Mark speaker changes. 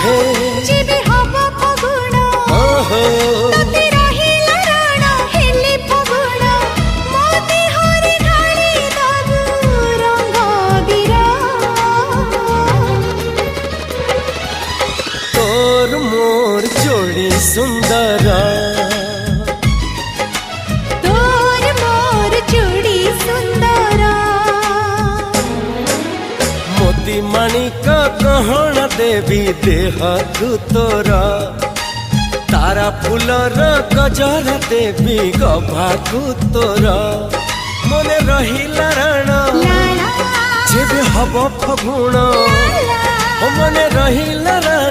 Speaker 1: हे
Speaker 2: जेबे हवा फगुण तते रहिला राण हेले फगुण मोती हरे ढाली दबु रंग बिरा
Speaker 1: तोर मोर जोड़ी सुंदर
Speaker 2: तोर मोर जोड़ी सुंदर
Speaker 1: मोती माणिक गहण देवी देह तोरा तारा फूलर गजर देवी गभाकु तोरा मने रहिला राण जेबे हब फगुण मने रहिला राण।